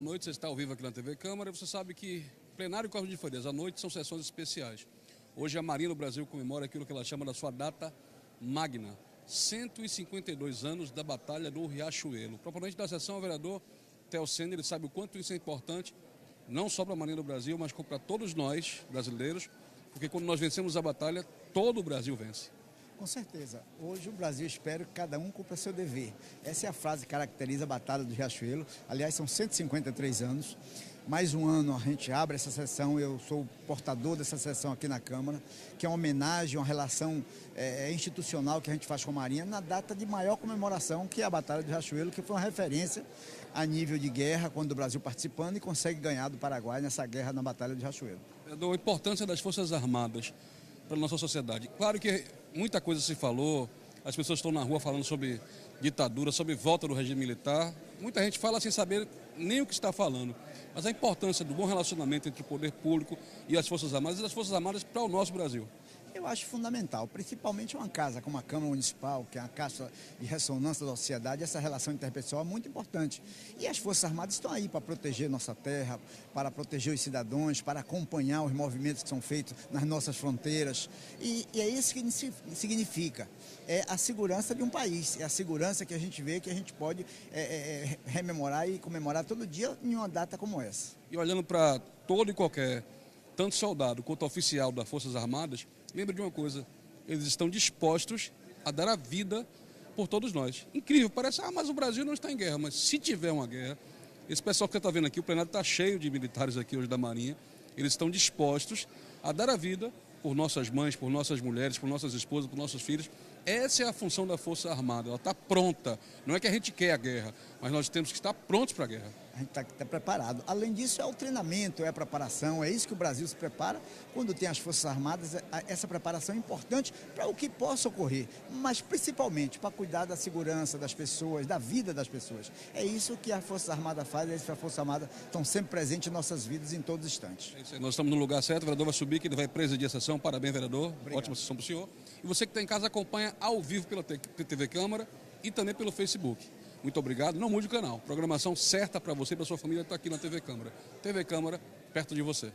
Boa noite, você está ao vivo aqui na TV Câmara. Você sabe que plenário e Código de Farias, à noite são sessões especiais. Hoje a Marinha do Brasil comemora aquilo que ela chama da sua data magna, 152 anos da Batalha do Riachuelo. O proponente da sessão é o vereador Theo Sena. Ele sabe o quanto isso é importante, não só para a Marinha do Brasil, mas para todos nós, brasileiros, porque quando nós vencemos a batalha, todo o Brasil vence. Com certeza. Hoje o Brasil espera que cada um cumpra seu dever. Essa é a frase que caracteriza a Batalha do Riachuelo. Aliás, são 153 anos. Mais um ano a gente abre essa sessão, eu sou o portador dessa sessão aqui na Câmara, que é uma homenagem, uma relação institucional que a gente faz com a Marinha na data de maior comemoração, que é a Batalha do Riachuelo, que foi uma referência a nível de guerra, quando o Brasil participando e consegue ganhar do Paraguai nessa guerra na Batalha do Riachuelo. A importância das Forças Armadas para a nossa sociedade. Claro que muita coisa se falou, as pessoas estão na rua falando sobre ditadura, sobre volta do regime militar. Muita gente fala sem saber nem o que está falando. Mas a importância do bom relacionamento entre o poder público e as Forças Armadas, e das Forças Armadas para o nosso Brasil. Eu acho fundamental, principalmente uma casa como a Câmara Municipal, que é uma caixa de ressonância da sociedade, essa relação interpessoal é muito importante. E as Forças Armadas estão aí para proteger nossa terra, para proteger os cidadãos, para acompanhar os movimentos que são feitos nas nossas fronteiras. E é isso que significa. É a segurança de um país, é a segurança que a gente vê que a gente pode rememorar e comemorar todo dia em uma data como essa. E olhando para todo e qualquer, tanto soldado quanto oficial das Forças Armadas, lembre de uma coisa, eles estão dispostos a dar a vida por todos nós. Incrível, parece, mas o Brasil não está em guerra, mas se tiver uma guerra, esse pessoal que você está vendo aqui, o plenário está cheio de militares aqui hoje da Marinha, eles estão dispostos a dar a vida por nossas mães, por nossas mulheres, por nossas esposas, por nossos filhos. Essa é a função da Força Armada, ela está pronta. Não é que a gente quer a guerra, mas nós temos que estar prontos para a guerra. A gente está preparado. Além disso, é o treinamento, é a preparação, é isso que o Brasil se prepara quando tem as Forças Armadas. Essa preparação é importante para o que possa ocorrer, mas principalmente para cuidar da segurança das pessoas, da vida das pessoas. É isso que a Força Armada faz, é isso que a Força Armada estão sempre presentes em nossas vidas em todos os instantes. É isso aí, nós estamos no lugar certo, o vereador vai subir, que ele vai presidir a sessão. Parabéns, vereador. Obrigado. Ótima sessão para o senhor. E você que está em casa acompanha ao vivo pela TV Câmara e também pelo Facebook. Muito obrigado. Não mude o canal. Programação certa para você e para sua família está aqui na TV Câmara. TV Câmara, perto de você.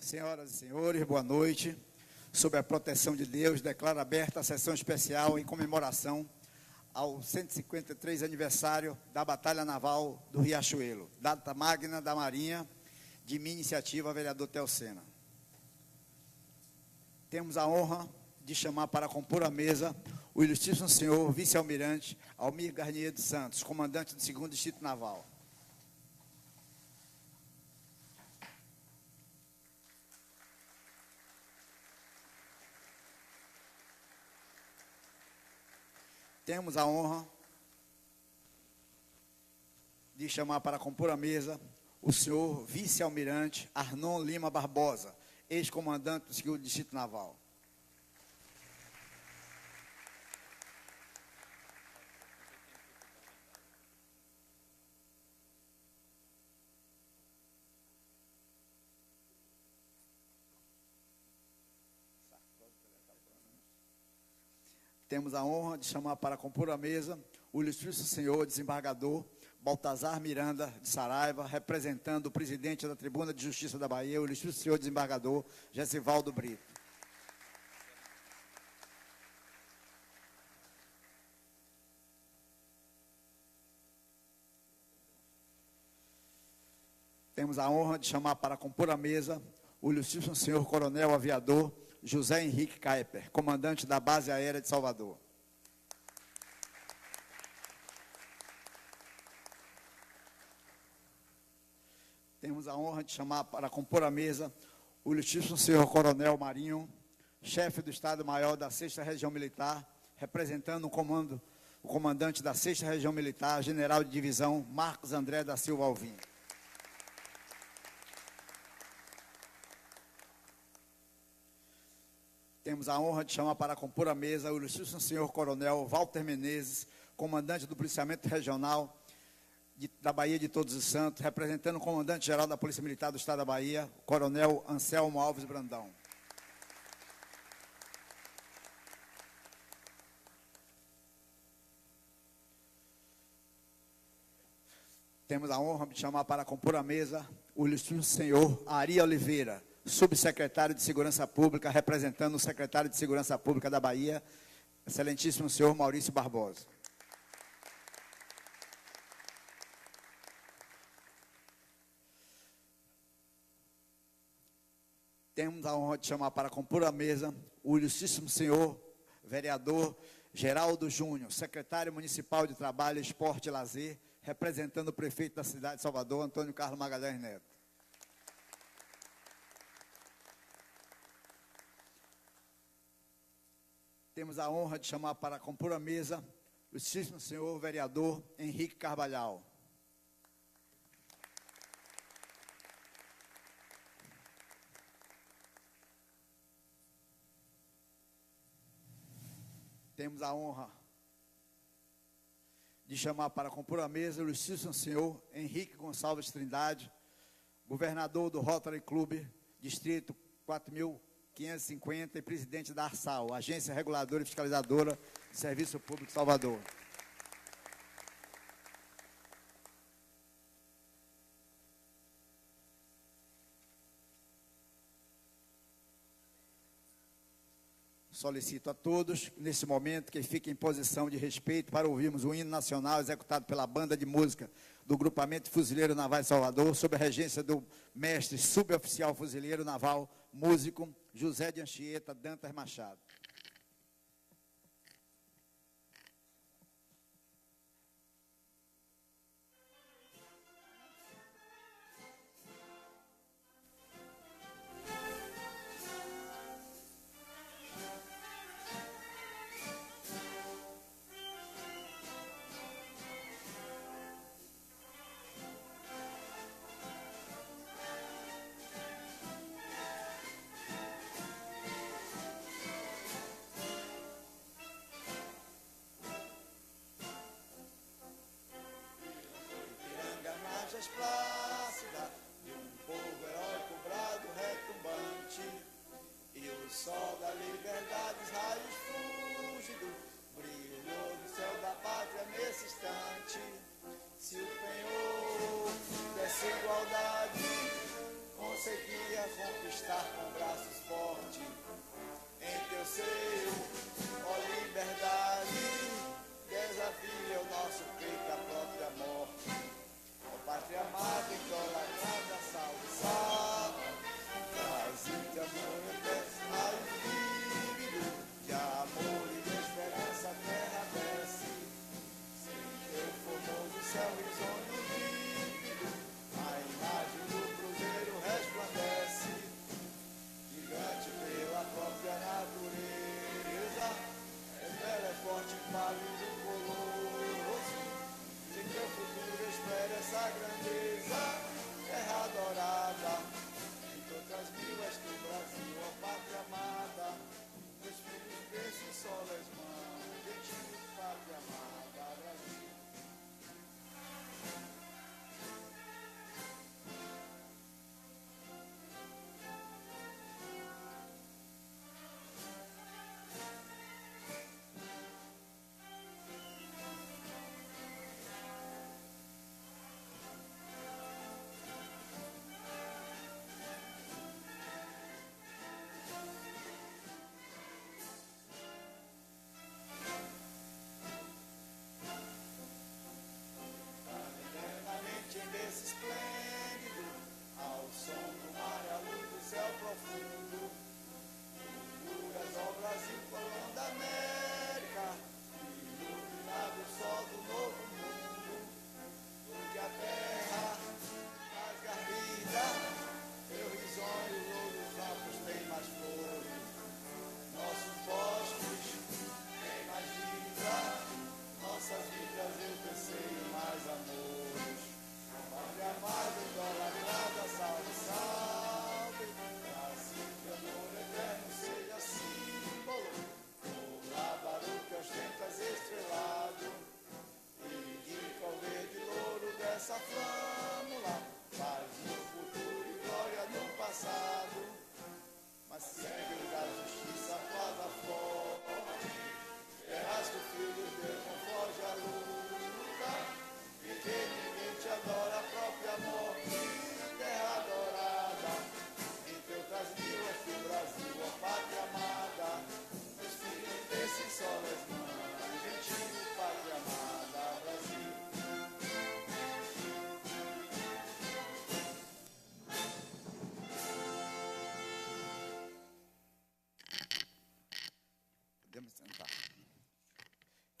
Senhoras e senhores, boa noite. Sob a proteção de Deus, declaro aberta a sessão especial em comemoração ao 153 aniversário da Batalha Naval do Riachuelo, data magna da Marinha, de minha iniciativa, vereador Teocena. Temos a honra de chamar para compor a mesa o ilustríssimo senhor vice-almirante Almir Garnier dos Santos, comandante do 2º Distrito Naval. Temos a honra de chamar para compor a mesa o senhor vice-almirante Arnon Lima Barbosa, ex-comandante do 2º Distrito Naval. Temos a honra de chamar para compor a mesa o ilustríssimo senhor desembargador Baltazar Miranda de Saraiva, representando o presidente da Tribuna de Justiça da Bahia, o ilustríssimo senhor desembargador Gessivaldo Brito. Temos a honra de chamar para compor a mesa o ilustríssimo senhor coronel aviador José Henrique Kaiper, comandante da Base Aérea de Salvador. Temos a honra de chamar para compor a mesa o ilustríssimo senhor coronel Marinho, chefe do Estado-Maior da 6ª Região Militar, representando o comandante da 6ª Região Militar, general de divisão Marcos André da Silva Alvim. Temos a honra de chamar para compor a mesa o ilustríssimo senhor coronel Walter Menezes, comandante do Policiamento Regional da Bahia de Todos os Santos, representando o comandante-geral da Polícia Militar do Estado da Bahia, o coronel Anselmo Alves Brandão. Temos a honra de chamar para compor a mesa o ilustríssimo senhor Ari Oliveira, subsecretário de Segurança Pública, representando o secretário de Segurança Pública da Bahia, excelentíssimo senhor Maurício Barbosa. Temos a honra de chamar para compor a mesa o ilustríssimo senhor vereador Geraldo Júnior, secretário municipal de Trabalho, Esporte e Lazer, representando o prefeito da cidade de Salvador, Antônio Carlos Magalhães Neto. Temos a honra de chamar para compor a mesa o ilustríssimo senhor vereador Henrique Carvalhal. Temos a honra de chamar para compor a mesa o ilustríssimo senhor Henrique Gonçalves Trindade, governador do Rotary Club, distrito 4.550 e presidente da ARSAL, Agência Reguladora e Fiscalizadora de Serviço Público de Salvador. Solicito a todos, nesse momento, que fiquem em posição de respeito para ouvirmos o hino nacional executado pela banda de música do Grupamento Fuzileiro Naval de Salvador, sob a regência do mestre suboficial fuzileiro naval, músico José de Anchieta Dantas Machado.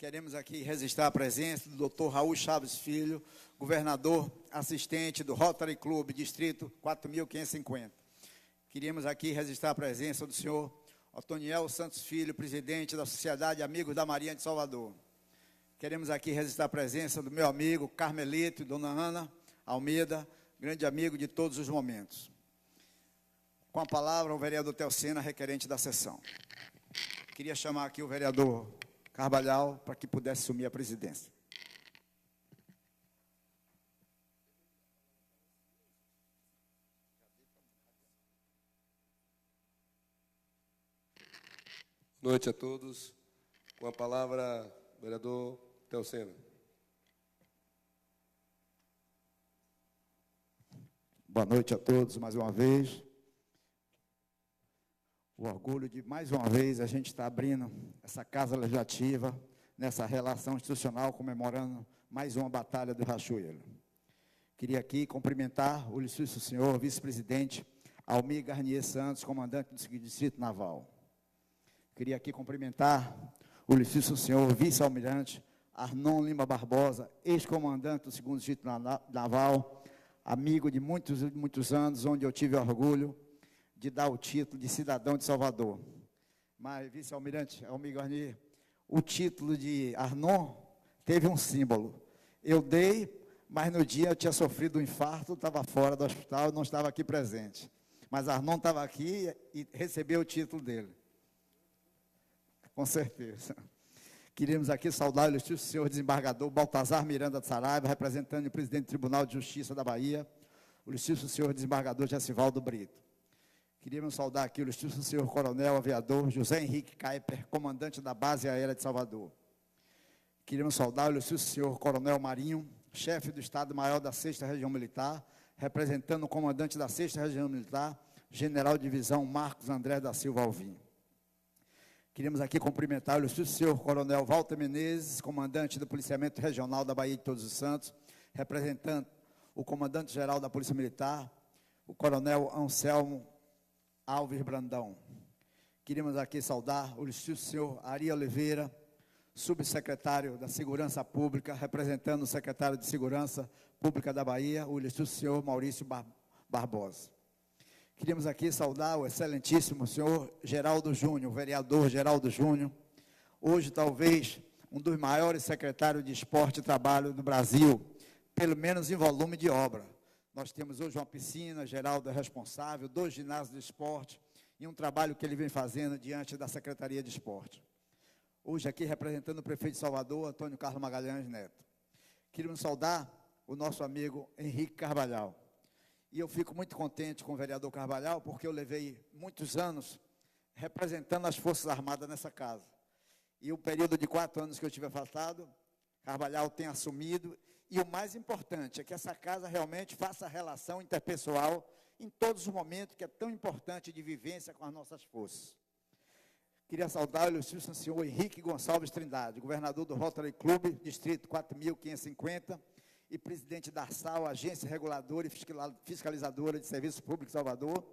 Queremos aqui registrar a presença do Dr. Raul Chaves Filho, governador assistente do Rotary Club, distrito 4.550. Queríamos aqui registrar a presença do senhor Otoniel Santos Filho, presidente da Sociedade Amigos da Marinha de Salvador. Queremos aqui registrar a presença do meu amigo Carmelito e dona Ana Almeida, grande amigo de todos os momentos. Com a palavra, o vereador Teocena, requerente da sessão. Queria chamar aqui o vereador Carvalhal para que pudesse assumir a presidência. Boa noite a todos. Com a palavra, o vereador Teocena. Boa noite a todos, mais uma vez. O orgulho de, mais uma vez, a gente está abrindo essa Casa Legislativa, nessa relação institucional, comemorando mais uma batalha do Riachuelo. Queria aqui cumprimentar o ilustríssimo senhor vice-presidente Almir Garnier Santos, comandante do Distrito Naval. Queria aqui cumprimentar o ilustríssimo senhor vice-almirante Arnon Lima Barbosa, ex-comandante do 2º Distrito Naval, amigo de muitos anos, onde eu tive orgulho de dar o título de cidadão de Salvador. Mas, vice-almirante Almir Garnier, o título de Arnon teve um símbolo. Eu dei, mas no dia eu tinha sofrido um infarto, estava fora do hospital, não estava aqui presente. Mas Arnon estava aqui e recebeu o título dele. Com certeza. Queríamos aqui saudar o ilustríssimo senhor desembargador Baltazar Miranda de Saraiva, representando o presidente do Tribunal de Justiça da Bahia, o ilustríssimo senhor desembargador Jacivaldo Brito. Queríamos saudar aqui o ilustríssimo senhor coronel aviador José Henrique Kaiper, comandante da Base Aérea de Salvador. Queríamos saudar o ilustríssimo senhor coronel Marinho, chefe do Estado-Maior da 6ª Região Militar, representando o comandante da 6ª Região Militar, general de divisão Marcos André da Silva Alvim. Queríamos aqui cumprimentar o ilustríssimo senhor coronel Walter Menezes, comandante do Policiamento Regional da Bahia de Todos os Santos, representando o comandante-geral da Polícia Militar, o coronel Anselmo Alves Brandão. Queríamos aqui saudar o ilustríssimo senhor Ari Oliveira, subsecretário da Segurança Pública, representando o secretário de Segurança Pública da Bahia, o ilustríssimo senhor Maurício Barbosa. Queríamos aqui saudar o excelentíssimo senhor Geraldo Júnior, o vereador Geraldo Júnior, hoje talvez um dos maiores secretários de Esporte e Trabalho do Brasil, pelo menos em volume de obra. Nós temos hoje uma piscina, Geraldo é responsável, 2 ginásios de esporte e um trabalho que ele vem fazendo diante da Secretaria de Esporte. Hoje aqui representando o prefeito de Salvador, Antônio Carlos Magalhães Neto. Queríamos saudar o nosso amigo Henrique Carvalhal. E eu fico muito contente com o vereador Carvalhal, porque eu levei muitos anos representando as Forças Armadas nessa casa. E o período de 4 anos que eu tive afastado, Carvalhal tem assumido. E o mais importante é que essa casa realmente faça a relação interpessoal em todos os momentos, que é tão importante de vivência com as nossas forças. Queria saudar o ilustríssimo senhor Henrique Gonçalves Trindade, governador do Rotary Club, distrito 4.550, e presidente da ARSAL, Agência Reguladora e Fiscalizadora de Serviços Públicos de Salvador.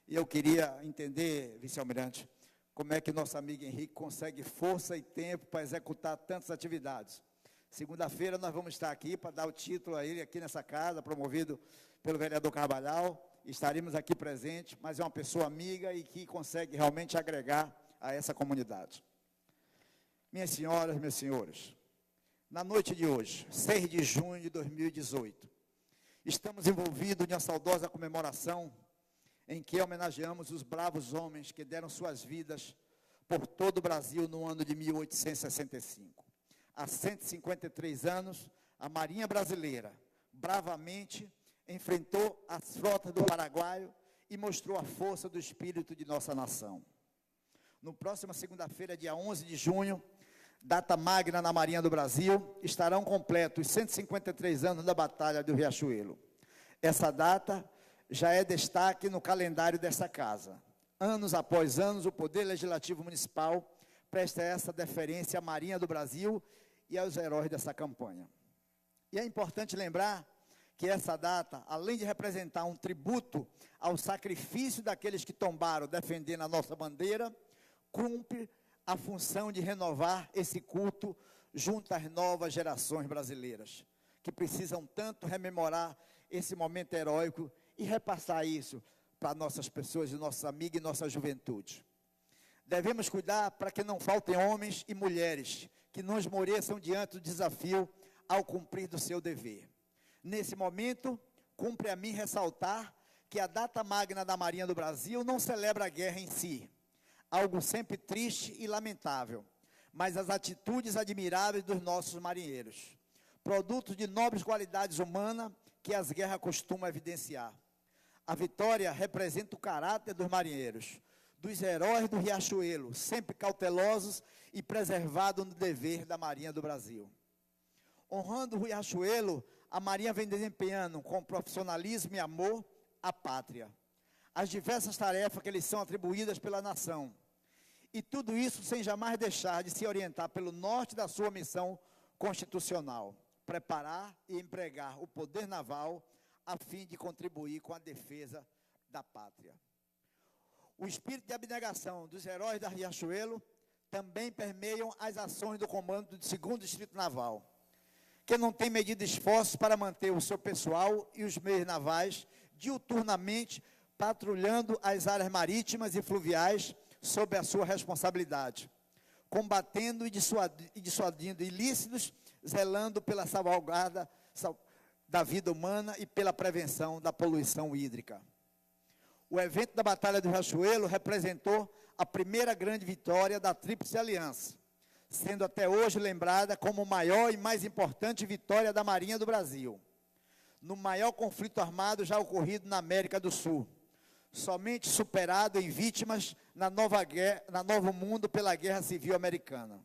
E eu queria entender, vice-almirante, como é que nosso amigo Henrique consegue força e tempo para executar tantas atividades. Segunda-feira nós vamos estar aqui para dar o título a ele aqui nessa casa, promovido pelo vereador Carvalhal. Estaremos aqui presentes, mas é uma pessoa amiga e que consegue realmente agregar a essa comunidade. Minhas senhoras, meus senhores, na noite de hoje, 6 de junho de 2018, estamos envolvidos em uma saudosa comemoração em que homenageamos os bravos homens que deram suas vidas por todo o Brasil no ano de 1865. Há 153 anos, a Marinha Brasileira bravamente enfrentou as frotas do Paraguai e mostrou a força do espírito de nossa nação. No próximo segunda-feira, dia 11 de junho, data magna na Marinha do Brasil, estarão completos os 153 anos da Batalha do Riachuelo. Essa data já é destaque no calendário dessa casa. Anos após anos, o Poder Legislativo Municipal presta essa deferência à Marinha do Brasil e aos heróis dessa campanha. E é importante lembrar que essa data, além de representar um tributo ao sacrifício daqueles que tombaram defendendo a nossa bandeira, cumpre a função de renovar esse culto junto às novas gerações brasileiras, que precisam tanto rememorar esse momento heróico e repassar isso para nossas pessoas, nossos amigos e nossa juventude. Devemos cuidar para que não faltem homens e mulheres que não esmoreçam diante do desafio ao cumprir do seu dever. Nesse momento, cumpre a mim ressaltar que a data magna da Marinha do Brasil não celebra a guerra em si, algo sempre triste e lamentável, mas as atitudes admiráveis dos nossos marinheiros, produto de nobres qualidades humanas que as guerras costumam evidenciar. A vitória representa o caráter dos marinheiros, dos heróis do Riachuelo, sempre cautelosos e preservados no dever da Marinha do Brasil. Honrando o Riachuelo, a Marinha vem desempenhando com profissionalismo e amor a pátria, as diversas tarefas que lhes são atribuídas pela nação. E tudo isso sem jamais deixar de se orientar pelo norte da sua missão constitucional, preparar e empregar o poder naval a fim de contribuir com a defesa da pátria. O espírito de abnegação dos heróis da Riachuelo também permeiam as ações do comando do 2º Distrito Naval, que não tem medido esforços para manter o seu pessoal e os meios navais diuturnamente patrulhando as áreas marítimas e fluviais sob a sua responsabilidade, combatendo e dissuadindo ilícitos, zelando pela salvaguarda da vida humana e pela prevenção da poluição hídrica. O evento da Batalha do Riachuelo representou a primeira grande vitória da Tríplice Aliança, sendo até hoje lembrada como a maior e mais importante vitória da Marinha do Brasil, no maior conflito armado já ocorrido na América do Sul, somente superado em vítimas na Novo Mundo pela Guerra Civil Americana.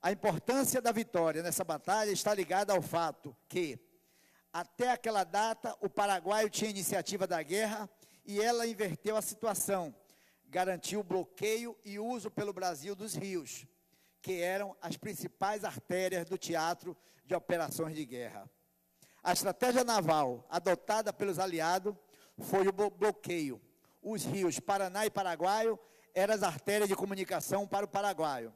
A importância da vitória nessa batalha está ligada ao fato que, até aquela data, o paraguaio tinha iniciativa da guerra e ela inverteu a situação, garantiu o bloqueio e uso pelo Brasil dos rios, que eram as principais artérias do teatro de operações de guerra. A estratégia naval adotada pelos aliados foi o bloqueio. Os rios Paraná e Paraguaio eram as artérias de comunicação para o paraguaio.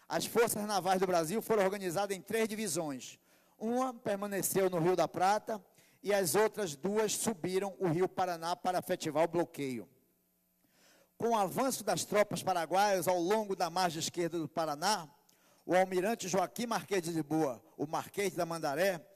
As forças navais do Brasil foram organizadas em 3 divisões. Uma permaneceu no Rio da Prata e as outras 2 subiram o rio Paraná para efetivar o bloqueio. Com o avanço das tropas paraguaias ao longo da margem esquerda do Paraná, o almirante Joaquim Marquês de Lisboa, o Marquês da Mandaré,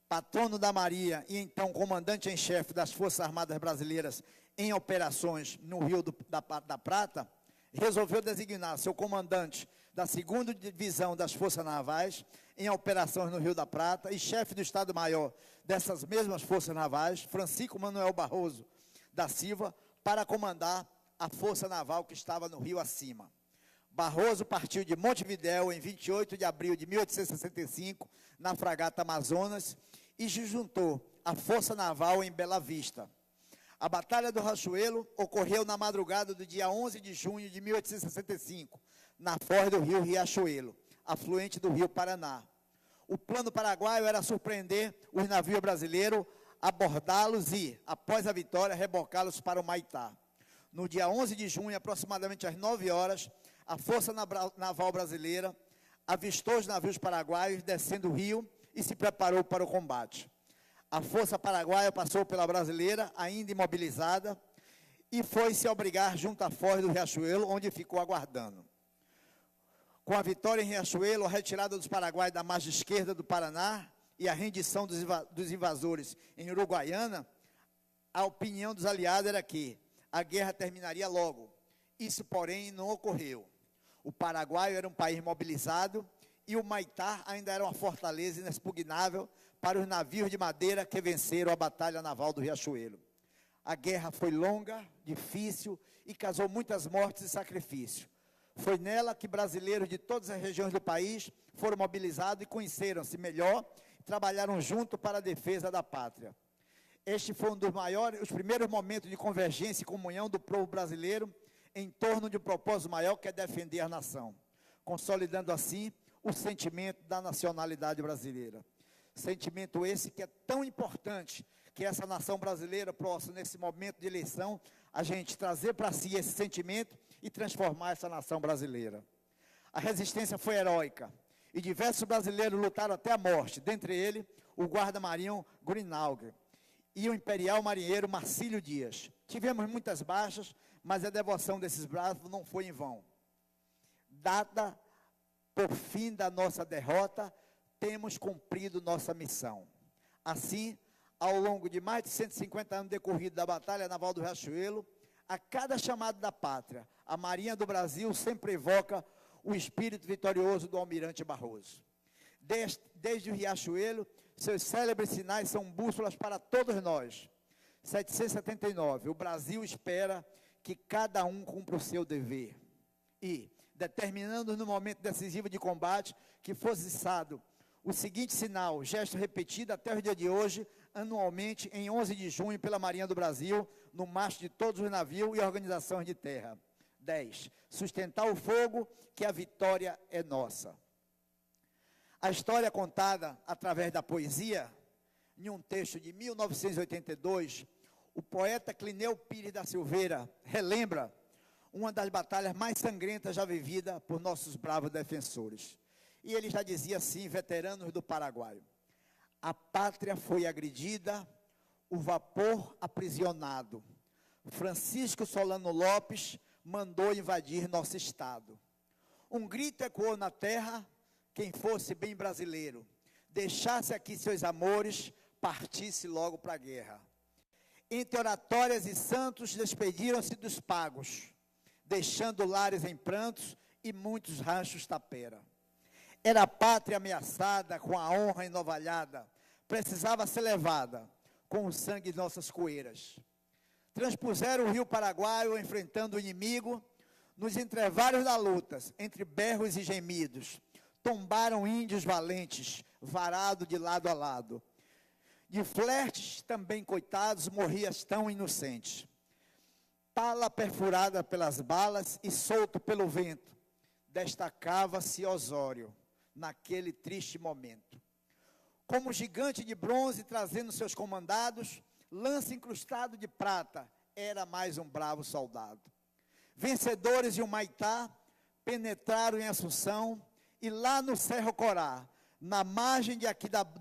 patrono da Marinha e então comandante em chefe das Forças Armadas Brasileiras em operações no Rio da Prata, resolveu designar seu comandante da 2ª Divisão das Forças Navais em operações no Rio da Prata e chefe do Estado-Maior dessas mesmas Forças Navais, Francisco Manuel Barroso da Silva, para comandar a Força Naval que estava no rio acima. Barroso partiu de Montevidéu em 28 de abril de 1865, na fragata Amazonas, e se juntou à Força Naval em Bela Vista. A Batalha do Riachuelo ocorreu na madrugada do dia 11 de junho de 1865, na foz do rio Riachuelo, afluente do rio Paraná. O plano paraguaio era surpreender os navios brasileiros, abordá-los e, após a vitória, rebocá-los para o Maitá. No dia 11 de junho, aproximadamente às 9 horas, a Força Naval Brasileira avistou os navios paraguaios descendo o rio e se preparou para o combate. A Força Paraguaia passou pela brasileira, ainda imobilizada, e foi se abrigar junto à foz do Riachuelo, onde ficou aguardando. Com a vitória em Riachuelo, a retirada dos paraguaios da margem esquerda do Paraná e a rendição dos invasores em Uruguaiana, a opinião dos aliados era que a guerra terminaria logo. Isso, porém, não ocorreu. O Paraguai era um país mobilizado e o Maitá ainda era uma fortaleza inexpugnável para os navios de madeira que venceram a Batalha Naval do Riachuelo. A guerra foi longa, difícil e causou muitas mortes e sacrifícios. Foi nela que brasileiros de todas as regiões do país foram mobilizados e conheceram-se melhor e trabalharam junto para a defesa da pátria. Este foi um dos maiores, os primeiros momentos de convergência e comunhão do povo brasileiro em torno de um propósito maior que é defender a nação, consolidando assim o sentimento da nacionalidade brasileira. Sentimento esse que é tão importante que essa nação brasileira possa, nesse momento de eleição, a gente trazer para si esse sentimento e transformar essa nação brasileira. A resistência foi heróica e diversos brasileiros lutaram até a morte, dentre eles o guarda-marinho Grünauger e o imperial marinheiro Marcílio Dias. Tivemos muitas baixas, mas a devoção desses bravos não foi em vão. Dada por fim da nossa derrota, temos cumprido nossa missão. Assim, ao longo de mais de 150 anos decorridos da Batalha Naval do Riachuelo, a cada chamado da pátria, a Marinha do Brasil sempre evoca o espírito vitorioso do Almirante Barroso. Desde o Riachuelo, seus célebres sinais são bússolas para todos nós. 779, o Brasil espera que cada um cumpra o seu dever. E, determinando no momento decisivo de combate, que fosse içado o seguinte sinal, gesto repetido até o dia de hoje, anualmente, em 11 de junho, pela Marinha do Brasil, no mastro de todos os navios e organizações de terra. 10. Sustentar o fogo, que a vitória é nossa. A história contada através da poesia, em um texto de 1982, o poeta Clineu Pires da Silveira relembra uma das batalhas mais sangrentas já vivida por nossos bravos defensores. E ele já dizia assim, veteranos do Paraguai: a pátria foi agredida, o vapor aprisionado. Francisco Solano Lopes mandou invadir nosso estado. Um grito ecoou na terra, quem fosse bem brasileiro, deixasse aqui seus amores, partisse logo para a guerra. Entre oratórias e santos, despediram-se dos pagos, deixando lares em prantos e muitos ranchos tapera. Era a pátria ameaçada, com a honra enovalhada, precisava ser levada, com o sangue de nossas coeiras. Transpuseram o rio Paraguaio, enfrentando o inimigo, nos entrevalos da luta, entre berros e gemidos, tombaram índios valentes, varado de lado a lado. De flertes, também coitados, morrias tão inocentes. Tala perfurada pelas balas e solto pelo vento, destacava-se Osório, naquele triste momento. Como gigante de bronze, trazendo seus comandados, lança incrustado de prata, era mais um bravo soldado. Vencedores de Humaitá, penetraram em Assunção, e lá no Cerro Corá, na margem do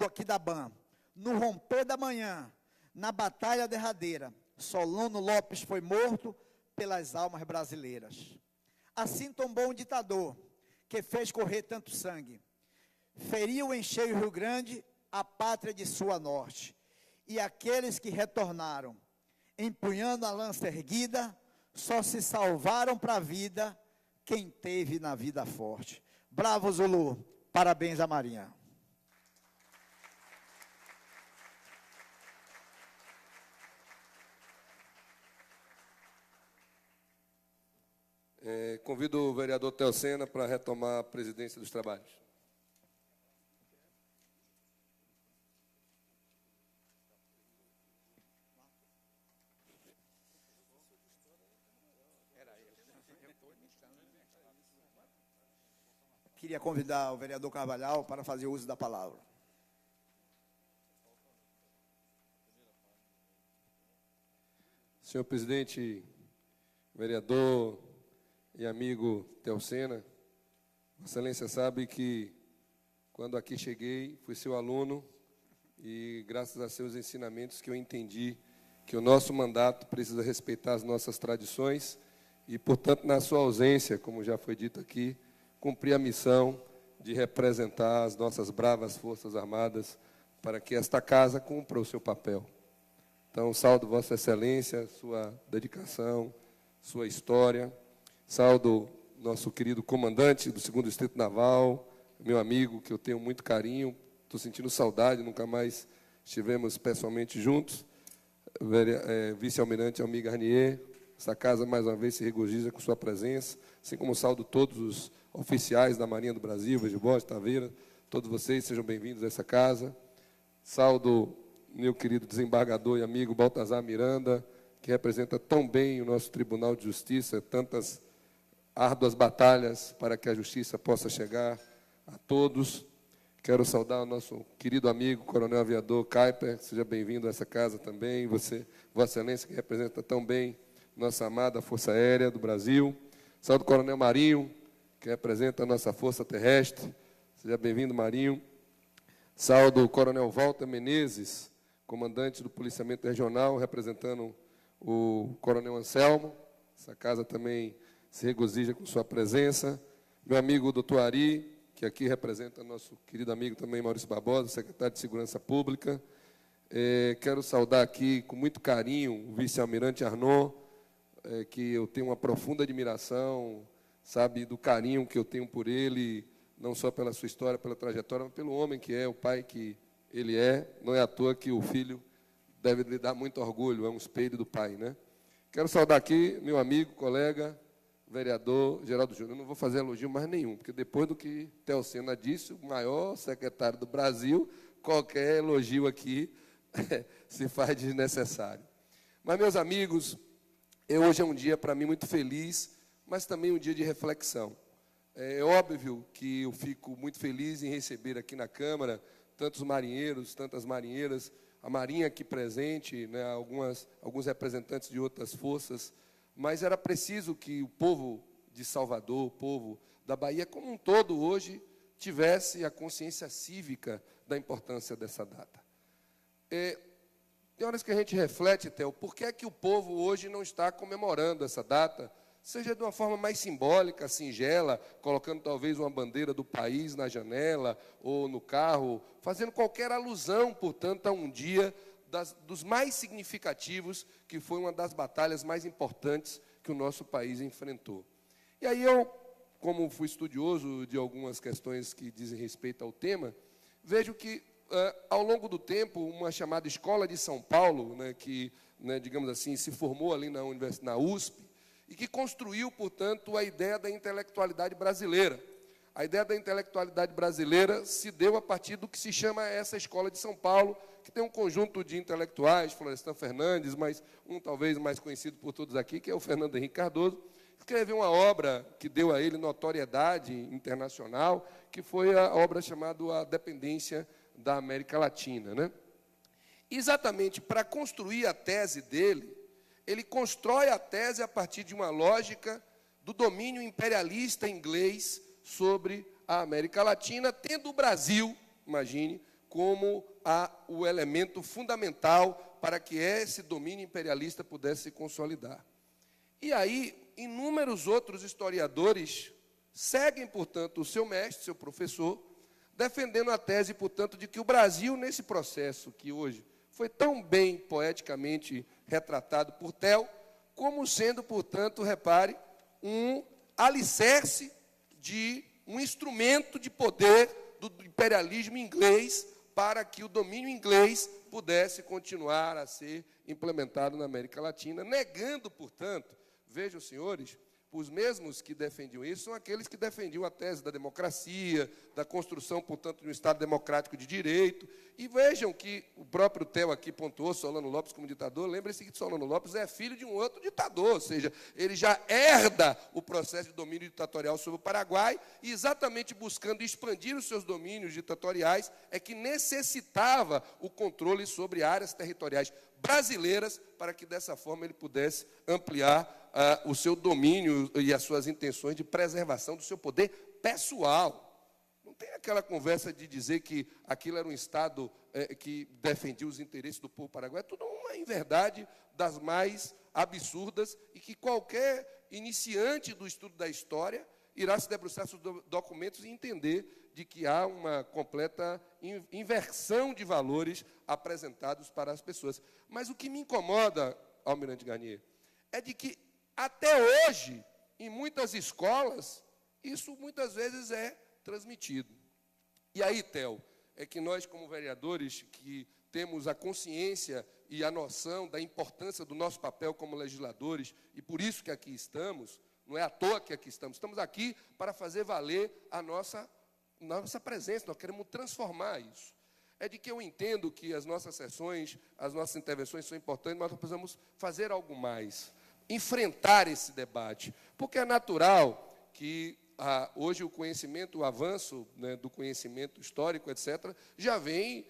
Aquidabã, no romper da manhã, na batalha derradeira, Solano Lopes foi morto pelas almas brasileiras. Assim tombou um ditador, que fez correr tanto sangue. Feriu em cheio o Rio Grande, a pátria de sua norte. E aqueles que retornaram, empunhando a lança erguida, só se salvaram para a vida quem teve na vida forte. Bravo Zulu, parabéns à Marinha. Convido o vereador Teocena para retomar a presidência dos trabalhos. Queria convidar o vereador Carvalhal para fazer uso da palavra. Senhor presidente, vereador e amigo Teocena, Vossa Excelência sabe que, quando aqui cheguei, fui seu aluno e, graças a seus ensinamentos, que eu entendi que o nosso mandato precisa respeitar as nossas tradições e, portanto, na sua ausência, como já foi dito aqui, cumprir a missão de representar as nossas bravas Forças Armadas para que esta casa cumpra o seu papel. Então, saúdo Vossa Excelência, sua dedicação, sua história. Saúdo nosso querido comandante do 2º Distrito Naval, meu amigo, que eu tenho muito carinho. Estou sentindo saudade, nunca mais estivemos pessoalmente juntos. Vice-almirante Almir Garnier, essa casa mais uma vez se regozija com sua presença, assim como saúdo todos os oficiais da Marinha do Brasil, Vejibode, Taveira, todos vocês sejam bem-vindos a essa casa. Saúdo meu querido desembargador e amigo Baltazar Miranda, que representa tão bem o nosso Tribunal de Justiça, tantas árduas batalhas para que a justiça possa chegar a todos. Quero saudar o nosso querido amigo, Coronel Aviador Kuiper, seja bem-vindo a essa casa também, você, Vossa Excelência, que representa tão bem nossa amada Força Aérea do Brasil. Saúdo o Coronel Marinho, que representa a nossa Força Terrestre, Seja bem-vindo, Marinho. Saúdo o Coronel Walter Menezes, comandante do Policiamento Regional, representando o Coronel Anselmo. Essa casa também se regozija com sua presença. Meu amigo doutor Ari, que aqui representa nosso querido amigo também, Maurício Barbosa, secretário de Segurança Pública. Quero saudar aqui, com muito carinho, o vice-almirante Arnaud, que eu tenho uma profunda admiração, sabe, do carinho que eu tenho por ele, não só pela sua história, pela trajetória, mas pelo homem que é, o pai que ele é. Não é à toa que o filho deve lhe dar muito orgulho, é um espelho do pai, né? Quero saudar aqui meu amigo, colega, vereador Geraldo Júnior. Eu não vou fazer elogio mais nenhum, porque depois do que Teocena disse, o maior secretário do Brasil, qualquer elogio aqui se faz desnecessário. Mas, meus amigos, hoje é um dia, para mim, muito feliz, mas também um dia de reflexão. É óbvio que eu fico muito feliz em receber aqui na Câmara tantos marinheiros, tantas marinheiras, a Marinha aqui presente, né, alguns representantes de outras forças, mas era preciso que o povo de Salvador, o povo da Bahia como um todo hoje, tivesse a consciência cívica da importância dessa data. Tem horas que a gente reflete, Theo, por que é que o povo hoje não está comemorando essa data, seja de uma forma mais simbólica, singela, colocando talvez uma bandeira do país na janela ou no carro, fazendo qualquer alusão, portanto, a um dia dos mais significativos, que foi uma das batalhas mais importantes que o nosso país enfrentou. E aí eu, como fui estudioso de algumas questões que dizem respeito ao tema, vejo que, ao longo do tempo, uma chamada Escola de São Paulo, né, que, né, digamos assim, se formou ali na USP, e que construiu, portanto, a ideia da intelectualidade brasileira. A ideia da intelectualidade brasileira se deu a partir do que se chama essa Escola de São Paulo, que tem um conjunto de intelectuais, Florestan Fernandes, mas um talvez mais conhecido por todos aqui, que é o Fernando Henrique Cardoso, escreveu uma obra que deu a ele notoriedade internacional, que foi a obra chamada A Dependência da América Latina, né? Exatamente para construir a tese dele, ele constrói a tese a partir de uma lógica do domínio imperialista inglês sobre a América Latina, tendo o Brasil, imagine, como o elemento fundamental para que esse domínio imperialista pudesse se consolidar. E aí, inúmeros outros historiadores seguem, portanto, o seu mestre, seu professor, defendendo a tese, portanto, de que o Brasil, nesse processo que hoje foi tão bem poeticamente retratado por Theo, como sendo, portanto, repare, um alicerce de um instrumento de poder do imperialismo inglês para que o domínio inglês pudesse continuar a ser implementado na América Latina, negando, portanto, vejam, senhores, os mesmos que defendiam isso são aqueles que defendiam a tese da democracia, da construção, portanto, de um Estado democrático de direito. E vejam que o próprio Theo aqui pontuou Solano Lopes como ditador. Lembre-se que Solano Lopes é filho de um outro ditador, ou seja, ele já herda o processo de domínio ditatorial sobre o Paraguai, e exatamente buscando expandir os seus domínios ditatoriais, é que necessitava o controle sobre áreas territoriais brasileiras, para que, dessa forma, ele pudesse ampliar o seu domínio e as suas intenções de preservação do seu poder pessoal. Não tem aquela conversa de dizer que aquilo era um Estado que defendia os interesses do povo paraguaio. É tudo uma inverdade das mais absurdas e que qualquer iniciante do estudo da história irá se debruçar sobre os documentos e entender de que há uma completa inversão de valores apresentados para as pessoas. Mas o que me incomoda, Almirante Garnier, é de que, até hoje, em muitas escolas, isso muitas vezes é transmitido. E aí, Theo, é que nós, como vereadores, que temos a consciência e a noção da importância do nosso papel como legisladores, e por isso que aqui estamos, não é à toa que aqui estamos aqui para fazer valer a nossa presença, nós queremos transformar isso. É de que eu entendo que as nossas sessões, as nossas intervenções são importantes, mas nós precisamos fazer algo mais, enfrentar esse debate, porque é natural que hoje o conhecimento, o avanço, né, do conhecimento histórico, etc., já vem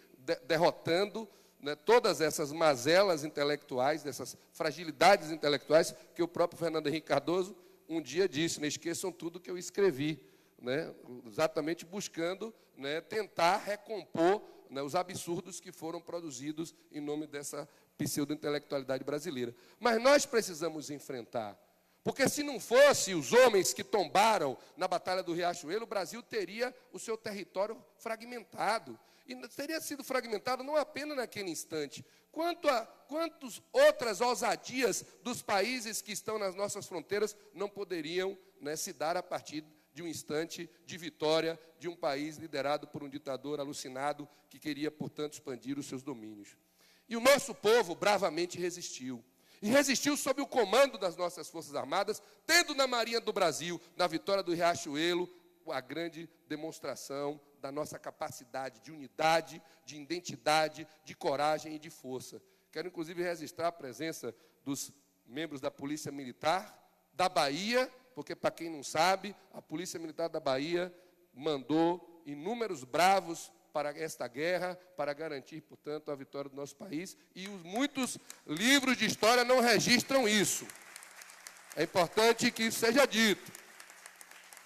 derrotando, né, todas essas mazelas intelectuais, dessas fragilidades intelectuais que o próprio Fernando Henrique Cardoso um dia disse, não esqueçam tudo que eu escrevi. né, exatamente buscando, né, tentar recompor, né, os absurdos que foram produzidos em nome dessa pseudo-intelectualidade brasileira. Mas nós precisamos enfrentar, porque se não fosse os homens que tombaram na Batalha do Riachuelo, o Brasil teria o seu território fragmentado. E teria sido fragmentado não apenas naquele instante, quantas outras ousadias dos países que estão nas nossas fronteiras não poderiam, né, se dar a partir de um instante de vitória de um país liderado por um ditador alucinado que queria, portanto, expandir os seus domínios. E o nosso povo bravamente resistiu. E resistiu sob o comando das nossas Forças Armadas, tendo na Marinha do Brasil, na vitória do Riachuelo, a grande demonstração da nossa capacidade de unidade, de identidade, de coragem e de força. Quero, inclusive, registrar a presença dos membros da Polícia Militar da Bahia, porque, para quem não sabe, a Polícia Militar da Bahia mandou inúmeros bravos para esta guerra, para garantir, portanto, a vitória do nosso país, e muitos livros de história não registram isso. É importante que isso seja dito.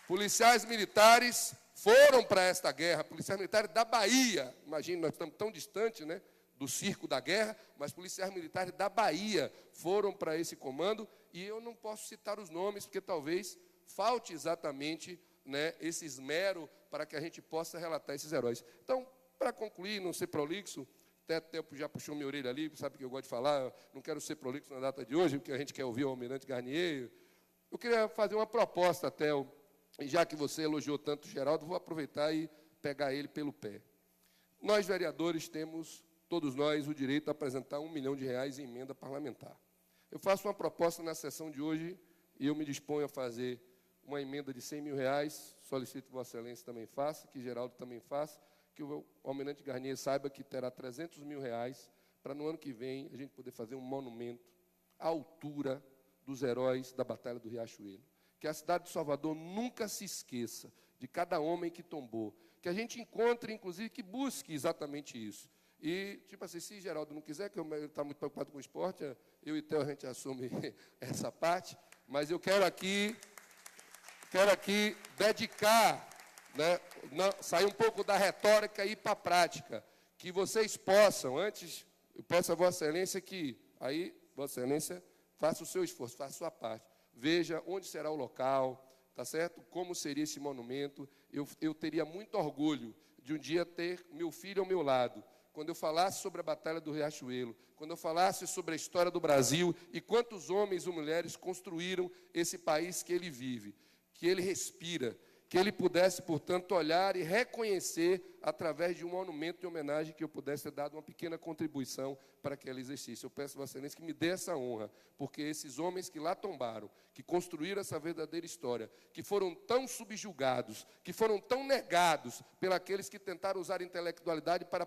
Policiais militares foram para esta guerra, policiais militares da Bahia, imagine, nós estamos tão distantes, né, do circo da guerra, mas policiais militares da Bahia foram para esse comando, e eu não posso citar os nomes, porque talvez falte exatamente, né, esse esmero para que a gente possa relatar esses heróis. Então, para concluir, não ser prolixo, até tempo já puxou minha orelha ali, sabe que eu gosto de falar, não quero ser prolixo na data de hoje, porque a gente quer ouvir o Almirante Garnier. Eu queria fazer uma proposta, Theo, e já que você elogiou tanto o Geraldo, vou aproveitar e pegar ele pelo pé. Nós, vereadores, temos, todos nós, o direito a apresentar R$1 milhão em emenda parlamentar. Eu faço uma proposta na sessão de hoje, e eu me disponho a fazer uma emenda de R$100 mil, solicito que Vossa Excelência também faça, que Geraldo também faça, que o Almirante Garnier saiba que terá R$300 mil para, no ano que vem, a gente poder fazer um monumento à altura dos heróis da Batalha do Riachuelo. Que a cidade de Salvador nunca se esqueça de cada homem que tombou. Que a gente encontre, inclusive, que busque exatamente isso. E, tipo assim, se Geraldo não quiser, que ele está muito preocupado com o esporte, eu e Theo, a gente assume essa parte, mas eu quero aqui dedicar, né, sair um pouco da retórica e ir para a prática, que vocês possam, antes, eu peço a Vossa Excelência que, aí, Vossa Excelência, faça o seu esforço, faça a sua parte, veja onde será o local, tá certo? Como seria esse monumento. Eu teria muito orgulho de um dia ter meu filho ao meu lado, quando eu falasse sobre a Batalha do Riachuelo, quando eu falasse sobre a história do Brasil e quantos homens e mulheres construíram esse país que ele vive, que ele respira, que ele pudesse, portanto, olhar e reconhecer através de um monumento de homenagem que eu pudesse ter dado uma pequena contribuição para que ela existisse. Eu peço a Vossa Excelência que me dê essa honra, porque esses homens que lá tombaram, que construíram essa verdadeira história, que foram tão subjugados, que foram tão negados pelos que tentaram usar a intelectualidade para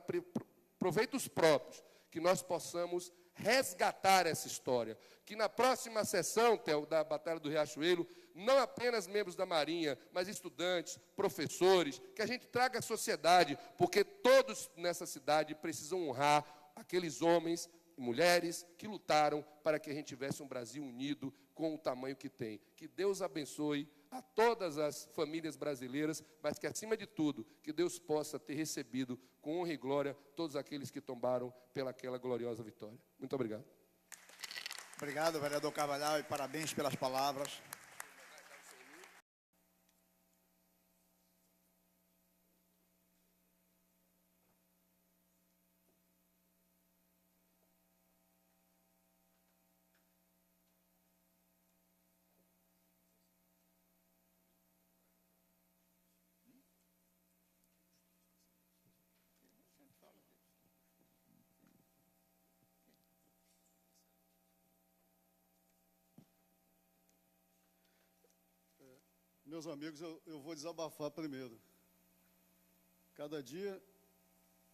proveitos próprios, que nós possamos resgatar essa história, que na próxima sessão, Theo, da Batalha do Riachuelo, não apenas membros da Marinha, mas estudantes, professores, que a gente traga à sociedade, porque todos nessa cidade precisam honrar aqueles homens e mulheres que lutaram para que a gente tivesse um Brasil unido com o tamanho que tem. Que Deus abençoe a todas as famílias brasileiras, mas que, acima de tudo, que Deus possa ter recebido com honra e glória todos aqueles que tombaram pelaquela gloriosa vitória. Muito obrigado. Obrigado, vereador Carvalhal, e parabéns pelas palavras. Meus amigos, eu vou desabafar primeiro. Cada dia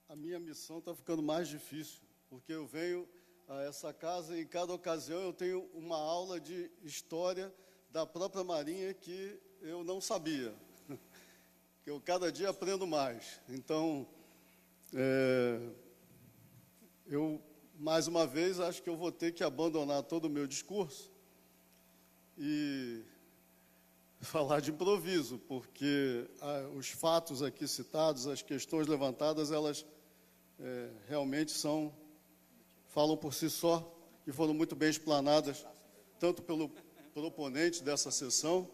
a minha missão está ficando mais difícil, porque eu venho a essa casa e em cada ocasião eu tenho uma aula de história da própria Marinha que eu não sabia. Eu cada dia aprendo mais. Então, eu, mais uma vez, acho que eu vou ter que abandonar todo o meu discurso e falar de improviso, porque os fatos aqui citados, as questões levantadas, elas realmente falam por si só e foram muito bem explanadas, tanto pelo proponente dessa sessão,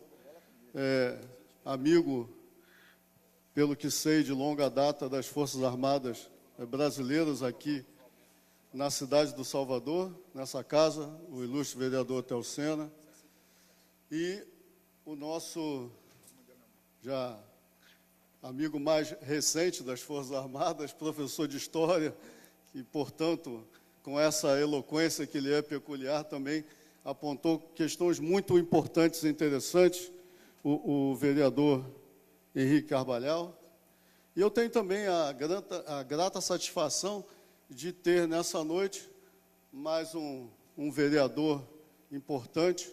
amigo, pelo que sei, de longa data das Forças Armadas brasileiras aqui na cidade do Salvador, nessa casa, o ilustre vereador Telcena, e o nosso já amigo mais recente das Forças Armadas, professor de História, que, portanto, com essa eloquência que lhe é peculiar, também apontou questões muito importantes e interessantes, o vereador Henrique Carvalhal. E eu tenho também a grata satisfação de ter, nessa noite, mais um vereador importante,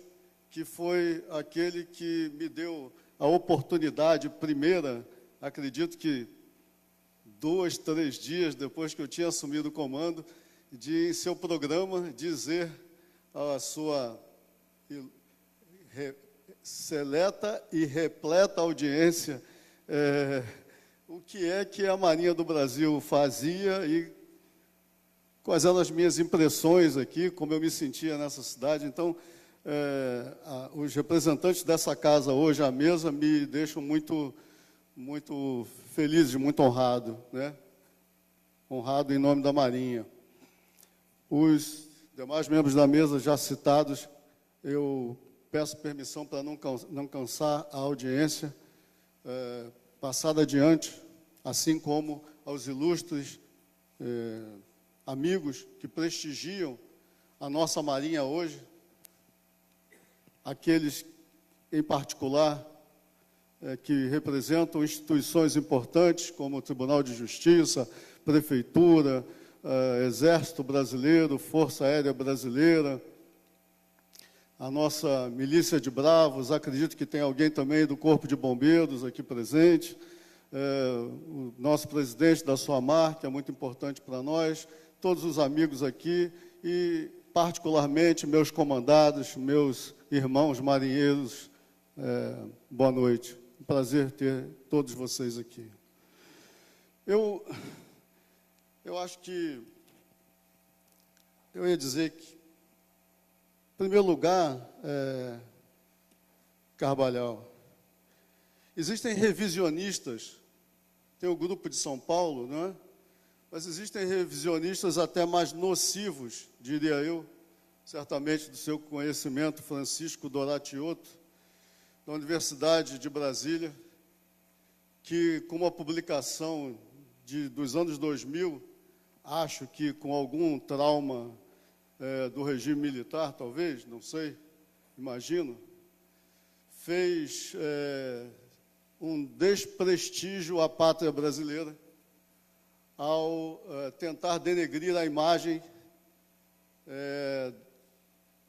que foi aquele que me deu a oportunidade primeira, acredito que 2, 3 dias depois que eu tinha assumido o comando, de, em seu programa, dizer a sua seleta e repleta audiência o que a Marinha do Brasil fazia e quais eram as minhas impressões aqui, como eu me sentia nessa cidade. Então, os representantes dessa casa hoje à mesa me deixam muito, muito feliz, muito honrado, né? Honrado em nome da Marinha. Os demais membros da mesa já citados, eu peço permissão para não cansar a audiência, passar adiante, assim como aos ilustres amigos que prestigiam a nossa Marinha hoje, aqueles, em particular, que representam instituições importantes, como o Tribunal de Justiça, Prefeitura, Exército Brasileiro, Força Aérea Brasileira, a nossa Milícia de Bravos, acredito que tem alguém também do Corpo de Bombeiros aqui presente, o nosso presidente da SOAMAR, que é muito importante para nós, todos os amigos aqui e, particularmente, meus comandados, meus irmãos marinheiros, boa noite. Um prazer ter todos vocês aqui. Eu acho que eu ia dizer que, em primeiro lugar, Carvalhal, existem revisionistas, tem o grupo de São Paulo, não é? Mas existem revisionistas até mais nocivos, diria eu, certamente do seu conhecimento, Francisco Doratioto, da Universidade de Brasília, que, com uma publicação dos anos 2000, acho que com algum trauma do regime militar, talvez, não sei, imagino, fez um desprestígio à pátria brasileira ao tentar denegrir a imagem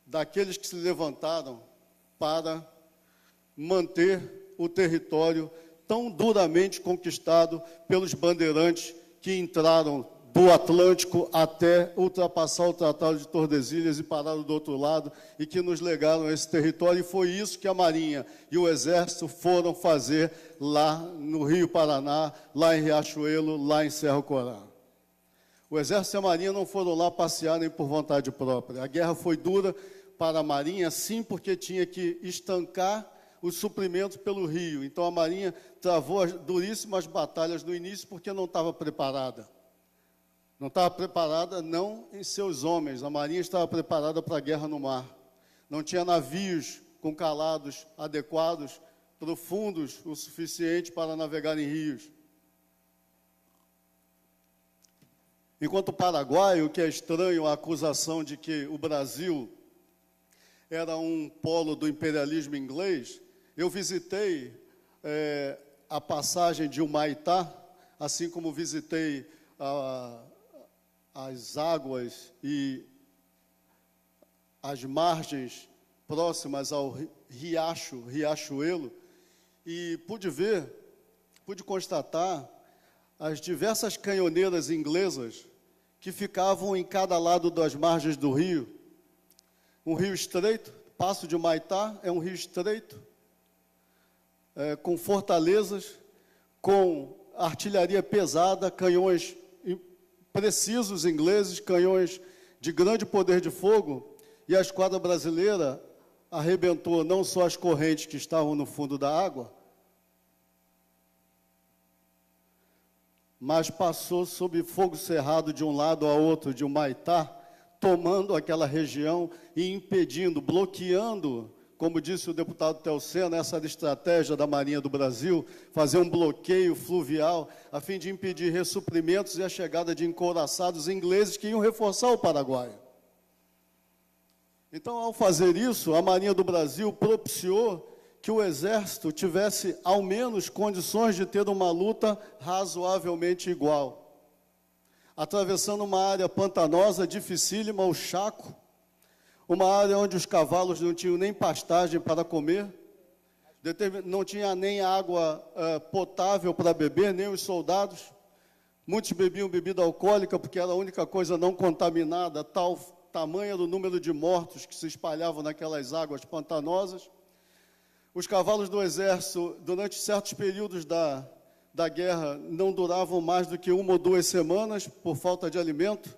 daqueles que se levantaram para manter o território tão duramente conquistado pelos bandeirantes que entraram do Atlântico até ultrapassar o Tratado de Tordesilhas e pararam do outro lado e que nos legaram esse território. E foi isso que a Marinha e o Exército foram fazer lá no Rio Paraná, lá em Riachuelo, lá em Cerro Corá. O Exército e a Marinha não foram lá passear nem por vontade própria. A guerra foi dura para a Marinha, sim, porque tinha que estancar os suprimentos pelo rio. Então, a Marinha travou as duríssimas batalhas no início porque não estava preparada. Não estava preparada, não em seus homens. A Marinha estava preparada para a guerra no mar. Não tinha navios com calados adequados, profundos o suficiente para navegar em rios. Enquanto o Paraguai, o que é estranho, a acusação de que o Brasil era um polo do imperialismo inglês, eu visitei a passagem de Humaitá, assim como visitei as águas e as margens próximas ao Riachuelo, e pude constatar as diversas canhoneiras inglesas que ficavam em cada lado das margens do rio. Um rio estreito, Passo de Humaitá é um rio estreito, com fortalezas, com artilharia pesada, canhões precisos ingleses, canhões de grande poder de fogo, e a esquadra brasileira arrebentou não só as correntes que estavam no fundo da água, mas passou sob fogo cerrado de um lado a outro de Humaitá, tomando aquela região e impedindo, bloqueando, como disse o deputado Teocena, essa era a estratégia da Marinha do Brasil, fazer um bloqueio fluvial, a fim de impedir ressuprimentos e a chegada de encouraçados ingleses que iam reforçar o Paraguai. Então, ao fazer isso, a Marinha do Brasil propiciou que o Exército tivesse, ao menos, condições de ter uma luta razoavelmente igual. Atravessando uma área pantanosa, dificílima, o Chaco, uma área onde os cavalos não tinham nem pastagem para comer, não tinha nem água potável para beber, nem os soldados. Muitos bebiam bebida alcoólica, porque era a única coisa não contaminada, tamanho era o número de mortos que se espalhavam naquelas águas pantanosas. Os cavalos do Exército, durante certos períodos da guerra, não duravam mais do que 1 ou 2 semanas, por falta de alimento.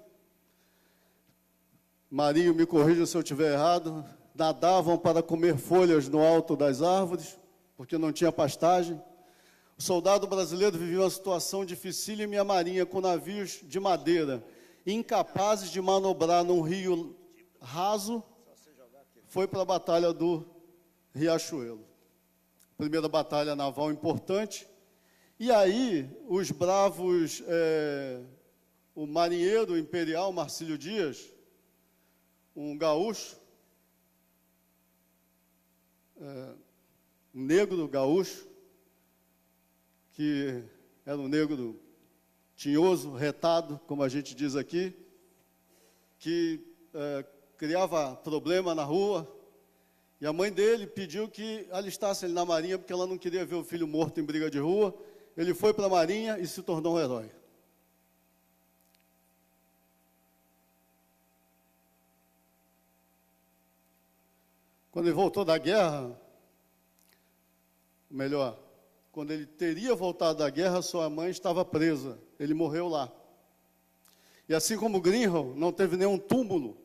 Marinho, me corrija se eu estiver errado, nadavam para comer folhas no alto das árvores, porque não tinha pastagem. O soldado brasileiro vivia uma situação dificílima e a Marinha, com navios de madeira, incapazes de manobrar num rio raso, foi para a Batalha do Riachuelo. Primeira batalha naval importante. E aí, os bravos, o marinheiro imperial Marcílio Dias, um gaúcho, um negro gaúcho, que era um negro tinhoso, retado, como a gente diz aqui, que criava problema na rua, e a mãe dele pediu que alistasse ele na Marinha, porque ela não queria ver o filho morto em briga de rua. Ele foi para a Marinha e se tornou um herói. Quando ele voltou da guerra, melhor, quando ele teria voltado da guerra, sua mãe estava presa. Ele morreu lá. E assim como Greenhow, não teve nenhum túmulo,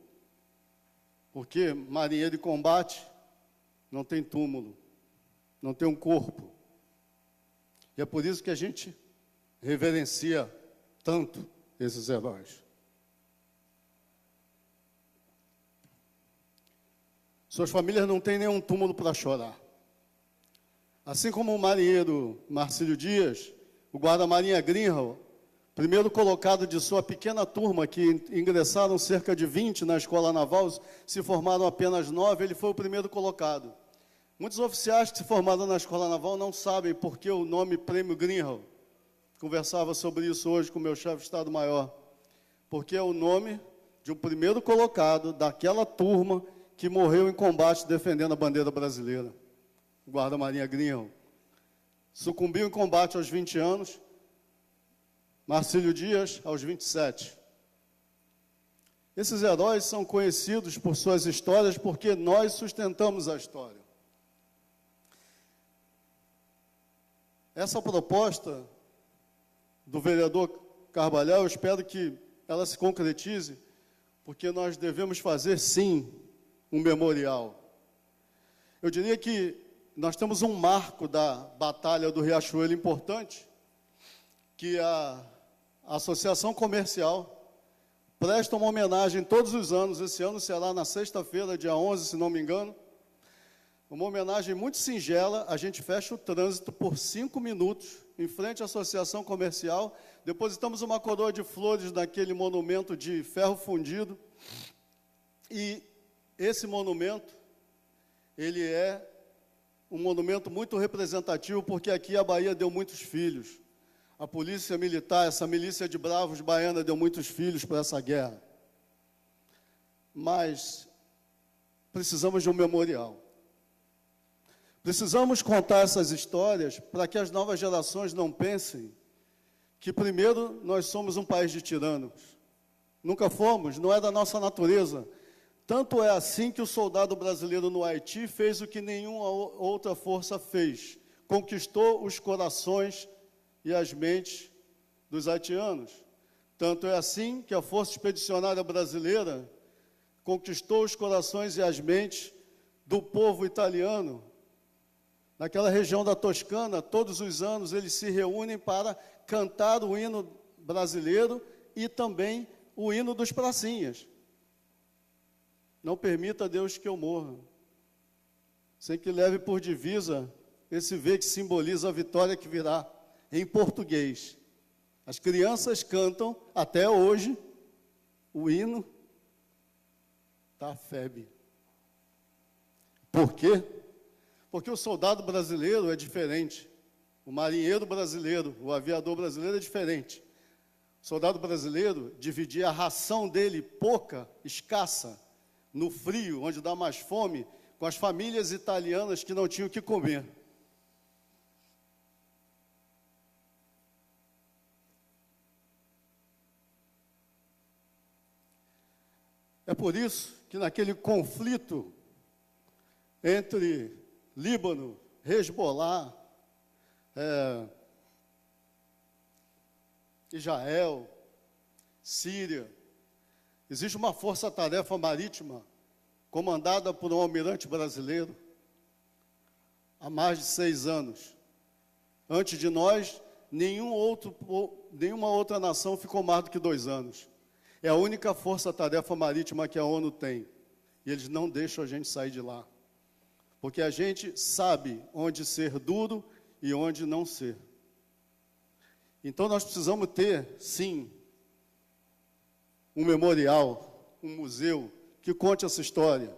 porque marinheiro de combate não tem túmulo, não tem um corpo. E é por isso que a gente reverencia tanto esses heróis. Suas famílias não têm nenhum túmulo para chorar. Assim como o marinheiro Marcílio Dias, o guarda-marinha Greenhow, primeiro colocado de sua pequena turma, que ingressaram cerca de 20 na escola naval, se formaram apenas 9, ele foi o primeiro colocado. Muitos oficiais que se formaram na escola naval não sabem por que o nome Prêmio Greenhow. Conversava sobre isso hoje com o meu chefe de Estado-Maior. Porque é o nome de um primeiro colocado daquela turma que morreu em combate defendendo a bandeira brasileira. O guarda-marinha Greenhow. Sucumbiu em combate aos 20 anos, Marcílio Dias aos 27. Esses heróis são conhecidos por suas histórias porque nós sustentamos a história. Essa proposta do vereador Carvalhal, eu espero que ela se concretize, porque nós devemos fazer, sim, um memorial. Eu diria que nós temos um marco da Batalha do Riachuelo importante, que a Associação Comercial presta uma homenagem todos os anos. Esse ano será na sexta-feira, dia 11, se não me engano. Uma homenagem muito singela. A gente fecha o trânsito por 5 minutos em frente à Associação Comercial. Depositamos uma coroa de flores naquele monumento de ferro fundido. E esse monumento, ele é um monumento muito representativo, porque aqui a Bahia deu muitos filhos. A polícia militar, essa milícia de bravos baiana, deu muitos filhos para essa guerra. Mas precisamos de um memorial. Precisamos contar essas histórias para que as novas gerações não pensem que, primeiro, nós somos um país de tiranos. Nunca fomos, não é da nossa natureza. Tanto é assim que o soldado brasileiro no Haiti fez o que nenhuma outra força fez, conquistou os corações e as mentes dos haitianos. Tanto é assim que a Força Expedicionária Brasileira conquistou os corações e as mentes do povo italiano. Naquela região da Toscana, todos os anos eles se reúnem para cantar o hino brasileiro e também o hino dos pracinhas. Não permita, Deus, que eu morra, sem que leve por divisa esse V que simboliza a vitória que virá, em português. As crianças cantam, até hoje, o hino da FEB. Por quê? Porque o soldado brasileiro é diferente. O marinheiro brasileiro, o aviador brasileiro é diferente. O soldado brasileiro dividia a ração dele, pouca, escassa, no frio, onde dá mais fome, com as famílias italianas que não tinham o que comer. É por isso que naquele conflito entre Líbano, Hezbollah, Israel, Síria, existe uma força-tarefa marítima comandada por um almirante brasileiro há mais de 6 anos. Antes de nós, nenhuma outra nação ficou mais do que 2 anos. É a única força-tarefa marítima que a ONU tem. E eles não deixam a gente sair de lá. Porque a gente sabe onde ser duro e onde não ser. Então nós precisamos ter, sim, um memorial, um museu que conte essa história.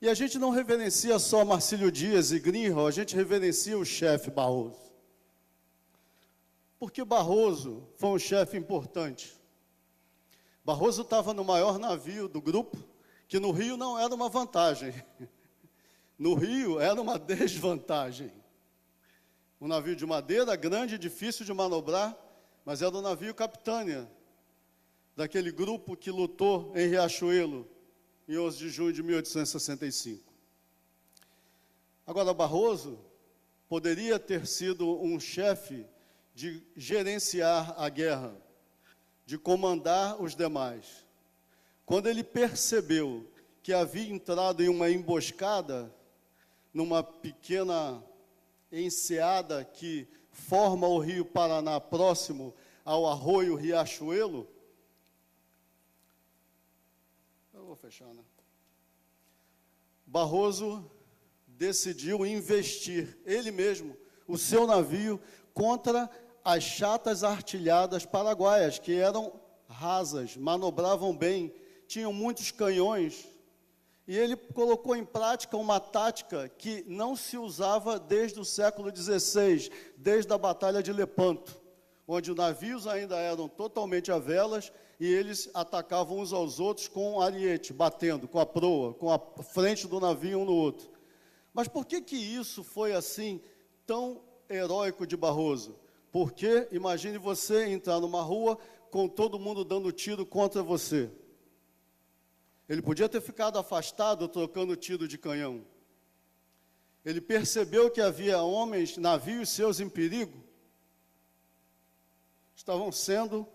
E a gente não reverencia só Marcílio Dias e Greenhalgh, a gente reverencia o chefe Barroso. Porque Barroso foi um chefe importante. Barroso estava no maior navio do grupo, que no Rio não era uma vantagem. No Rio era uma desvantagem. Um navio de madeira, grande, difícil de manobrar, mas era o navio Capitânia, daquele grupo que lutou em Riachuelo, em 11 de junho de 1865. Agora, Barroso poderia ter sido um chefe de gerenciar a guerra, de comandar os demais. Quando ele percebeu que havia entrado em uma emboscada, numa pequena enseada que forma o Rio Paraná próximo ao arroio Riachuelo, eu vou fechar, né? Barroso decidiu investir, ele mesmo, o seu navio contra as chatas artilhadas paraguaias, que eram rasas, manobravam bem, tinham muitos canhões, e ele colocou em prática uma tática que não se usava desde o século XVI, desde a Batalha de Lepanto, onde os navios ainda eram totalmente a velas, e eles atacavam uns aos outros com o ariete, batendo, com a proa, com a frente do navio um no outro. Mas por que isso foi assim, tão heróico de Barroso? Porque, imagine você entrar numa rua com todo mundo dando tiro contra você. Ele podia ter ficado afastado, trocando tiro de canhão. Ele percebeu que havia homens, navios seus em perigo, estavam sendo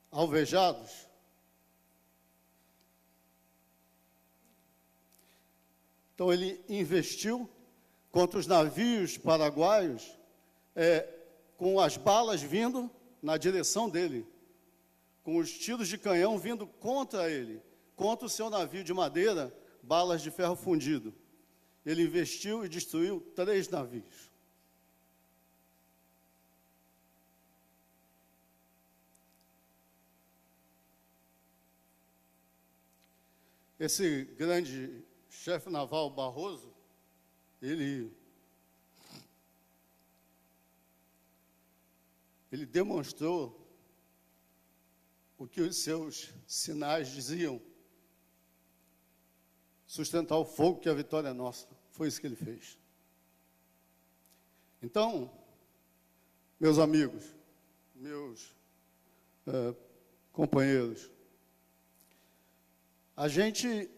alvejados. Então ele investiu contra os navios paraguaios, com as balas vindo na direção dele, com os tiros de canhão vindo contra ele, contra o seu navio de madeira, balas de ferro fundido. Ele investiu e destruiu 3 navios. Esse grande chefe naval Barroso, ele demonstrou o que os seus sinais diziam: sustentar o fogo, que a vitória é nossa. Foi isso que ele fez. Então, meus amigos, meus companheiros, a gente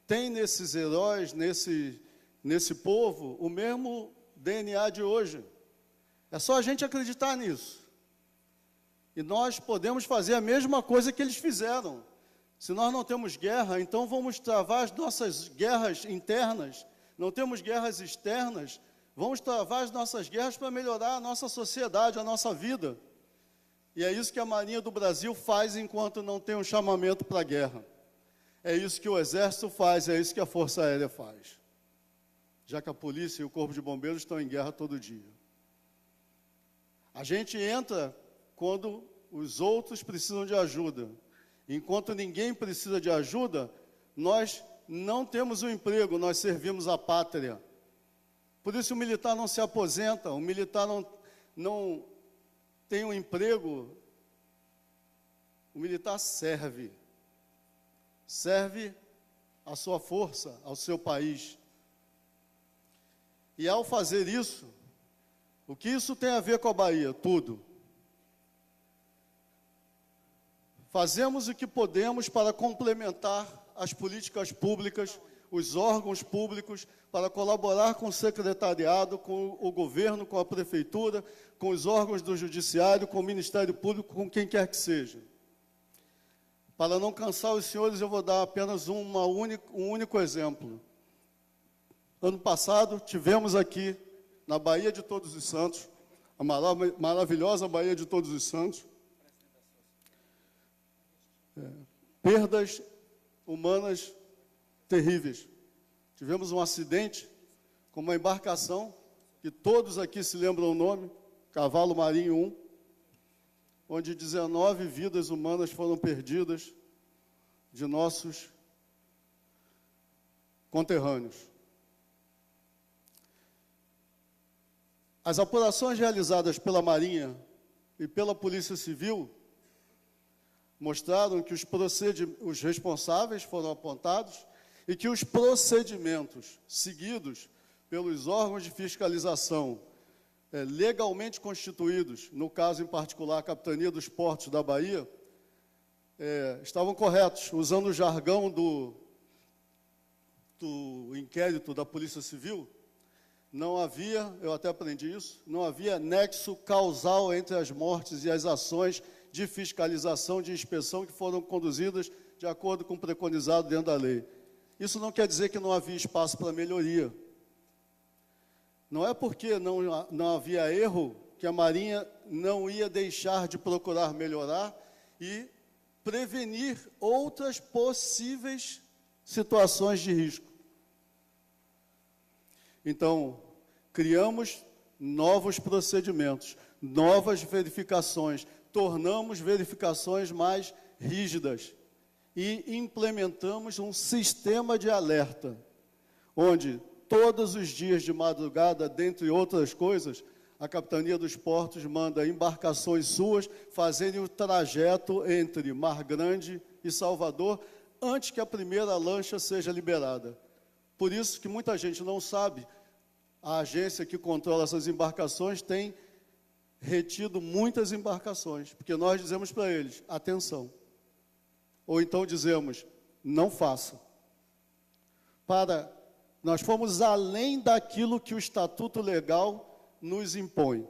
tem nesses heróis, nesse povo, o mesmo DNA de hoje. É só a gente acreditar nisso. E nós podemos fazer a mesma coisa que eles fizeram. Se nós não temos guerra, então vamos travar as nossas guerras internas. Não temos guerras externas, vamos travar as nossas guerras para melhorar a nossa sociedade, a nossa vida. E é isso que a Marinha do Brasil faz enquanto não tem um chamamento para a guerra. É isso que o Exército faz, é isso que a Força Aérea faz. Já que a polícia e o Corpo de Bombeiros estão em guerra todo dia. A gente entra quando os outros precisam de ajuda. Enquanto ninguém precisa de ajuda, nós não temos um emprego, nós servimos a pátria. Por isso o militar não se aposenta, o militar não tem um emprego. O militar serve a sua força, ao seu país. E ao fazer isso, o que isso tem a ver com a Bahia? Tudo. Fazemos o que podemos para complementar as políticas públicas, os órgãos públicos, para colaborar com o secretariado, com o governo, com a prefeitura, com os órgãos do judiciário, com o Ministério Público, com quem quer que seja. Para não cansar os senhores, eu vou dar apenas um único exemplo. Ano passado, tivemos aqui, na Baía de Todos os Santos, a maravilhosa Baía de Todos os Santos, perdas humanas terríveis. Tivemos um acidente com uma embarcação, que todos aqui se lembram o nome, Cavalo Marinho 1, onde 19 vidas humanas foram perdidas de nossos conterrâneos. As apurações realizadas pela Marinha e pela Polícia Civil mostraram que os responsáveis foram apontados e que os procedimentos seguidos pelos órgãos de fiscalização legalmente constituídos, no caso em particular a Capitania dos Portos da Bahia, estavam corretos, usando o jargão do inquérito da Polícia Civil. Não havia, eu até aprendi isso, não havia nexo causal entre as mortes e as ações de fiscalização, de inspeção que foram conduzidas de acordo com o preconizado dentro da lei. Isso não quer dizer que não havia espaço para melhoria. Não é porque não havia erro que a Marinha não ia deixar de procurar melhorar e prevenir outras possíveis situações de risco. Então, criamos novos procedimentos, novas verificações, tornamos verificações mais rígidas e implementamos um sistema de alerta, onde todos os dias de madrugada, dentre outras coisas, a Capitania dos Portos manda embarcações suas fazerem o trajeto entre Mar Grande e Salvador antes que a primeira lancha seja liberada. Por isso que muita gente não sabe, a agência que controla essas embarcações tem retido muitas embarcações, porque nós dizemos para eles, atenção. Ou então dizemos, não faça. Nós fomos além daquilo que o Estatuto Legal nos impõe.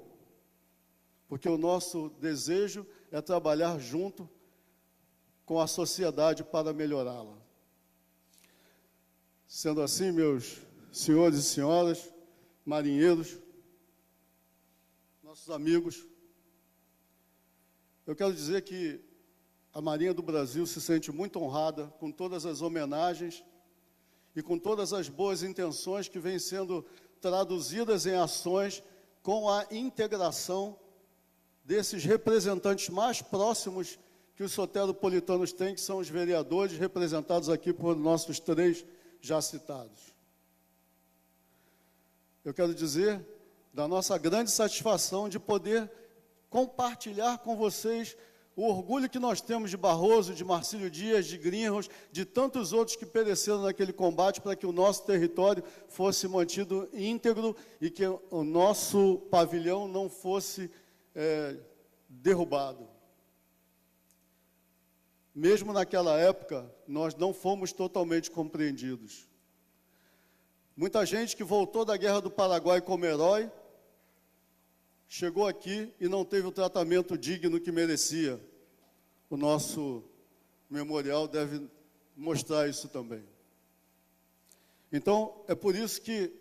Porque o nosso desejo é trabalhar junto com a sociedade para melhorá-la. Sendo assim, meus senhores e senhoras, marinheiros, nossos amigos, eu quero dizer que a Marinha do Brasil se sente muito honrada com todas as homenagens e com todas as boas intenções que vêm sendo traduzidas em ações com a integração desses representantes mais próximos que os soteropolitanos têm, que são os vereadores, representados aqui por nossos 3 já citados. Eu quero dizer da nossa grande satisfação de poder compartilhar com vocês o orgulho que nós temos de Barroso, de Marcílio Dias, de Greenhouse, de tantos outros que pereceram naquele combate para que o nosso território fosse mantido íntegro e que o nosso pavilhão não fosse derrubado. Mesmo naquela época, nós não fomos totalmente compreendidos. Muita gente que voltou da Guerra do Paraguai como herói, chegou aqui e não teve o tratamento digno que merecia. O nosso memorial deve mostrar isso também. Então, é por isso que,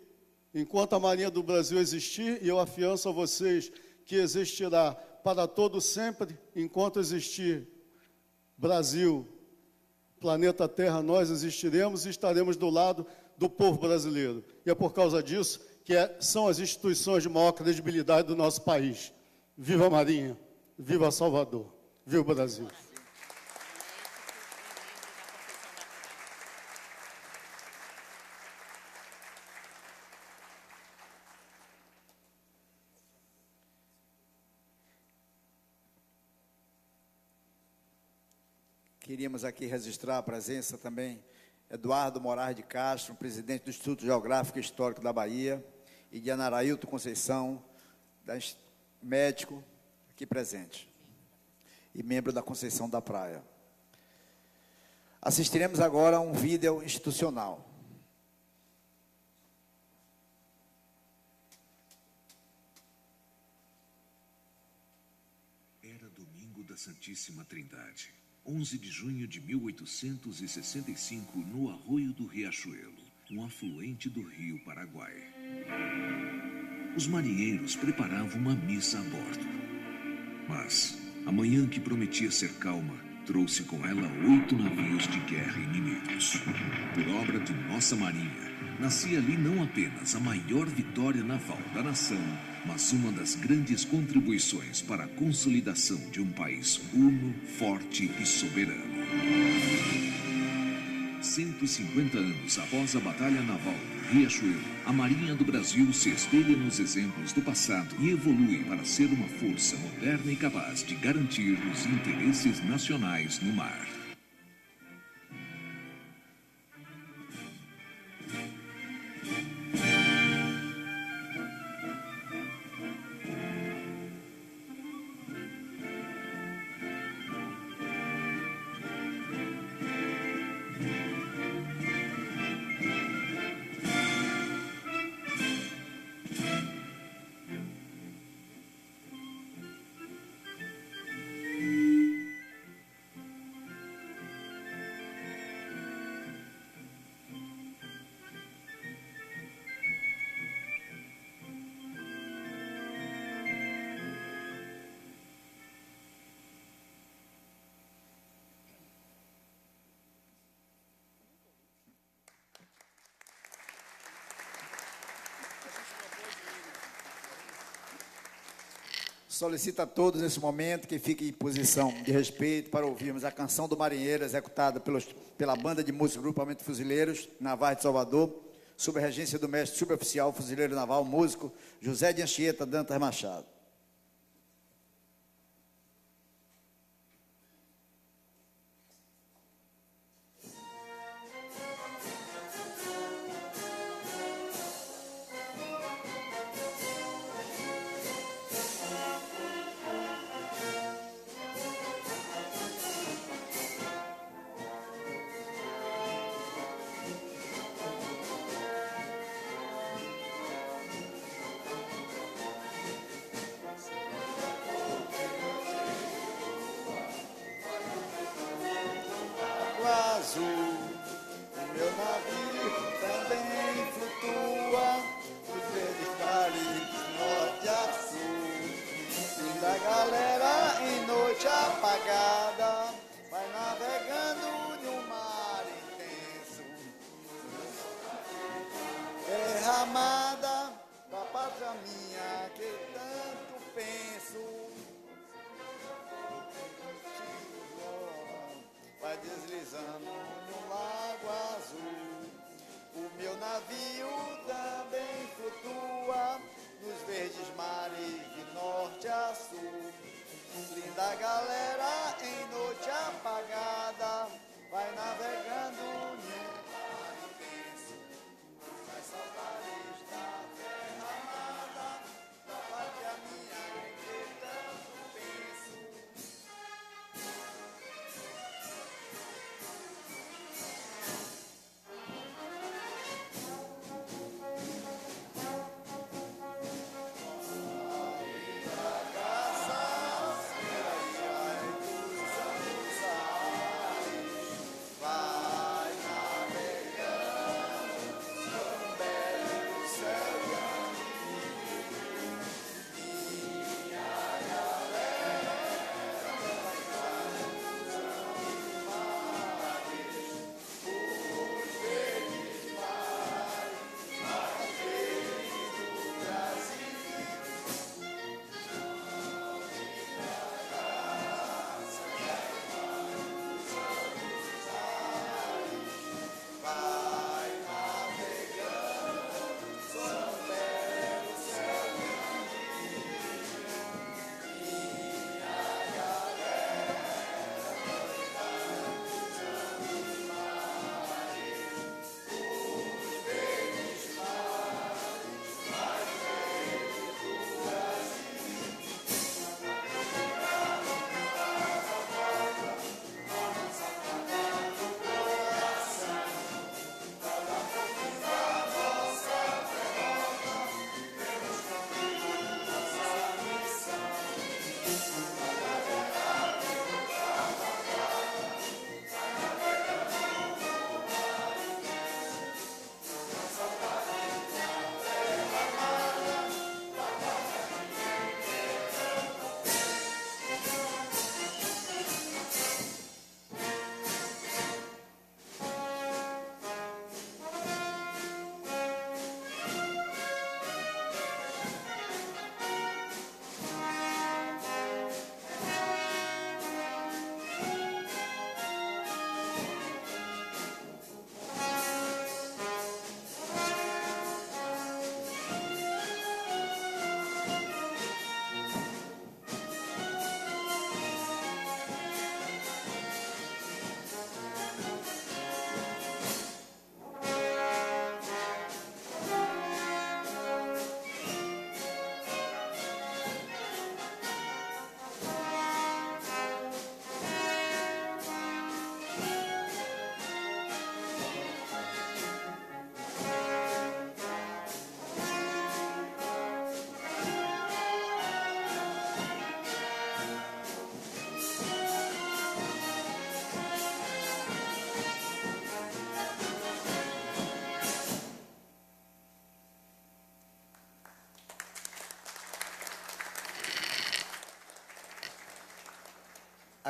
enquanto a Marinha do Brasil existir, e eu afianço a vocês que existirá para todo sempre, enquanto existir Brasil, planeta Terra, nós existiremos e estaremos do lado do povo brasileiro. E é por causa disso que são as instituições de maior credibilidade do nosso país. Viva a Marinha, viva Salvador, viva o Brasil. Queríamos aqui registrar a presença também Eduardo Moraes de Castro, presidente do Instituto Geográfico e Histórico da Bahia, e de Anarailton Conceição, médico, aqui presente, e membro da Conceição da Praia. Assistiremos agora a um vídeo institucional. Era domingo da Santíssima Trindade, 11 de junho de 1865, no Arroio do Riachuelo, um afluente do Rio Paraguai. Os marinheiros preparavam uma missa a bordo. Mas a manhã que prometia ser calma trouxe com ela 8 navios de guerra inimigos. Por obra de nossa marinha, nascia ali não apenas a maior vitória naval da nação, mas uma das grandes contribuições para a consolidação de um país uno, forte e soberano. 150 anos após a Batalha Naval do Riachuelo, a Marinha do Brasil se espelha nos exemplos do passado e evolui para ser uma força moderna e capaz de garantir os interesses nacionais no mar. Solicito a todos, nesse momento, que fiquem em posição de respeito para ouvirmos a canção do marinheiro, executada pela Banda de Música Grupamento de Fuzileiros Navais de Salvador, sob a regência do mestre suboficial fuzileiro naval, músico José de Anchieta Dantas Machado. Azul, o meu navio também flutua nos verdes mares, norte a sul. Linda galera em noite apagada, vai navegando num mar intenso. Terra amada, da pátria minha que tanto penso. Vai deslizando no lago azul. O meu navio também flutua nos verdes mares de norte a sul. Linda galera em noite apagada, vai navegando no mar intenso. As saudades da terra amada, da pátria minha que tanto penso.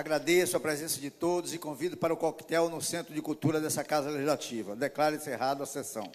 Agradeço a presença de todos e convido para o coquetel no Centro de Cultura dessa Casa Legislativa. Declaro encerrada a sessão.